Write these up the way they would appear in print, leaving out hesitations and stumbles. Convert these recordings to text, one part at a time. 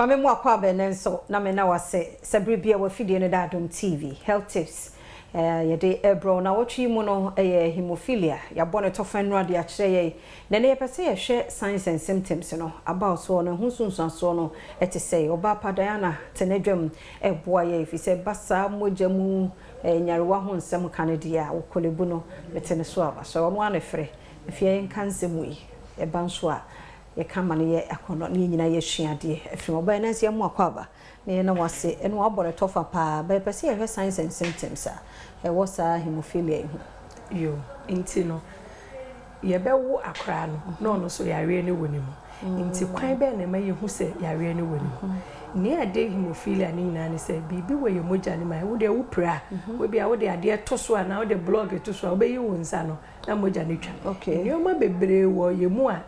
Mame mo akwa be nenso na me na wase sabre bia wa fidie ne da Adom TV health tips ye de ebro na wotwi mu no hemophilia ya bone tofen no ade a kire ye na ne yepese ye hwe signs and symptoms no about so no hunsunsanso no etese oba padana tenedwam eboa ye fi se basa moja mu nyarewa ho nsem kanedia wokolebu no metene so aba so mo anefre afie nkansem yi e banso a ye kama ne ye akono ne nyina ye hweade afiri oba na se mo akwaba me na wase eno abore tofa pa ba pese ye signs and symptoms a was hemophilia yo inti no ye bewo akra no no so yare ne woni mu inti kwan be na ma ye hu se yare ne woni mu ne ade hemophilia ne nyina ne se bibi we ye moja ne ma wo de wupra we bia wo de ade to so na wo de blog to so wo be yi wonsa no na moja ne twa okay ne o ma bebre wo ye mu a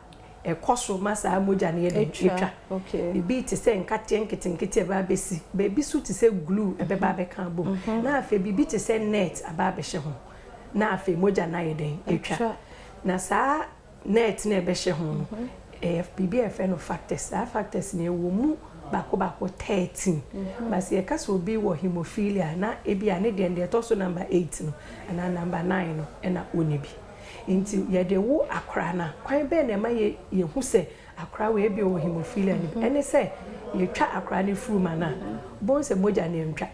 ekoso masa moja ne ye de twa okay bibi ti se nkate nkete ba besi baby su ti se glue ebe ba be kan bom na afa bibi ti se net aba be hye ho na afa moja na ye den etwa na sa net na ebe hye ho bibi efe no factors ne wo mu bako 13 basi e kasa obi wo hemophilia na ebi ane de to so number 8 no na number 9 no na onibi inti ye de wo akra na kwan be na ma ye hu se akra we bi wo hemophilia ni ene se ye twa akra ni furu mana bon se moja na ntwa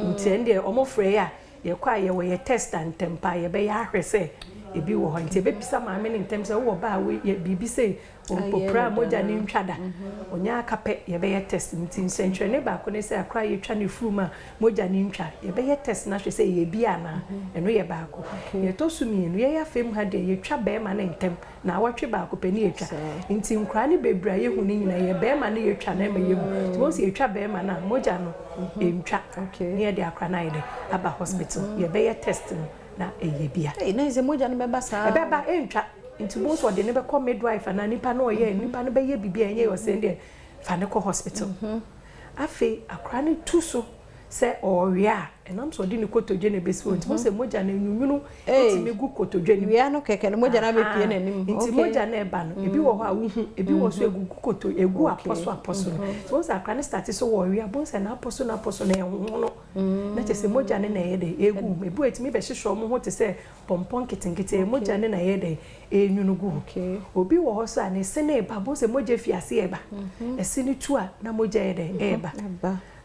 inti ende omofre ya ye kwa ye wo ye test and temper ye be ya hwese ebi wo ho nti be bisa ma me ntem se wo ba we ye bibi se popra moja ni ntwada onya akape ye be ye test nti nsentwe ne ba ko ne se akra ye twa ne furu ma moja ni ntwa ye be ye test na hwe se ye bi ana eno ye ba ko ye to su mi enu ye ya fem ha de ye twa be ma ne ntem na watwe ba ko pe ne ye twa nti nkra ne bebra ye hu ni nyina ye be ma ne ye twa na ma ye hu ti wo se ye twa be ma na moja no ntwa ne ye de akra na ye de aba hospital ye be ye test no na eyebia na ize moja ne beba sa beba entwa nti bo so de ne be come midwife na nipa no ye nipa no be ye bibia enye yo se de fa ne ko hospital afi akra ne tu so se oria enam so de ne kotodwe ne besi nti bo se moja na nyunwunu nti megu kotodwe ne wia no keke ne moja na be pie na nim nti moja na eba no ebi wo ho a wuhu ebi wo so egu koto egu aposo so se akra ne start so oria bo se na aposo na enwo no na chese moja ne na ye de egu ebu etimi be hihyo mo ho te se pompon kitenkete moja ne na ye de enyunugu obi wo ho so a ne se na eba bo se moja fiase eba esi ni tu a na moja ye de eba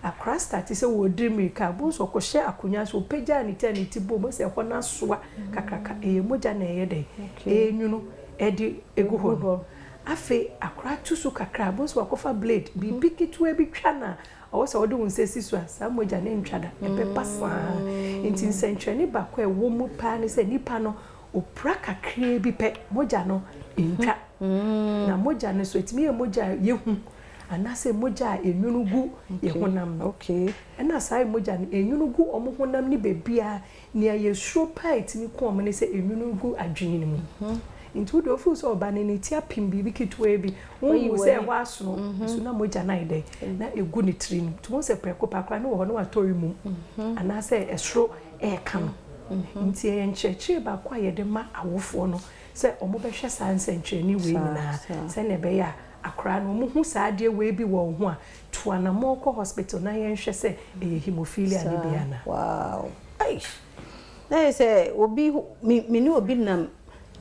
akra start se wo dimi ka bo so ko hye akunya so peja ni taniti bo mo se ho na soa kakaka moja na ye de enyunu edi egu ho afi akra tusu kakra bo so akofa blade bi bikitu e bi twa na o so wode wonse sisu asa moja ne ntwada ebe pasa nti nsentwe ne ba kwa wo mu pa ne se nipa no opra kakra bi pe moja no ntwa na moja ne so etimi e moja yehu anase moja enyunugu yehunam okay ena sai moja enyunugu omo honam ni bebia ne ayesuro pa etimi ko omo ne se enyunugu adwini mu nti do fu so oba ne tia pimbi bikitwe bi wo se ho aso so na moja na ide na egu ni trim to se preko pakra ne wo ho no atori mu anase esro e kan nti e ncheche ba kwa ye de ma awofo no se omo be hwe sanse ncheni we nyina se ne be ya akra no mu hu saade we bi wo ho a to na mo ko hospital na ye nhwe se e hemophilia ne bia na wow aish na se obi mi ni obi nam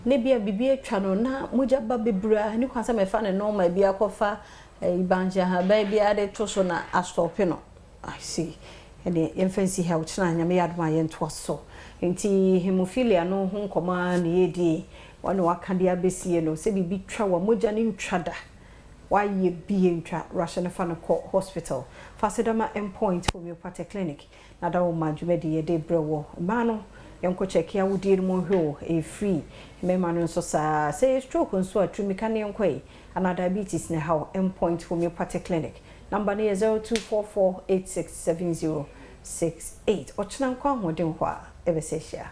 ne bia bibi atwa no na moja ba bebra ni kwasa me fa ne normal bia kofa ibanja ha ba bia de to so na astop no I see ene infancy health na nya me yadoma ye nto so nti hemophilia no ho nkoma na yedi wana wakande abesie no se bibi twa wa moja ni ntwada why ye be ntwa Russian fan ko hospital fasedama endpoint homeopathic clinic na da wo madwumedi ye de brewo ma no yanko check ya wudi mo hwo e free mema no so sa say stroke nso atumi kan yanko e ana diabetes na how endpoint homeopathic clinic number ne 0244867068 ochina kwa hoden ho a ebesehia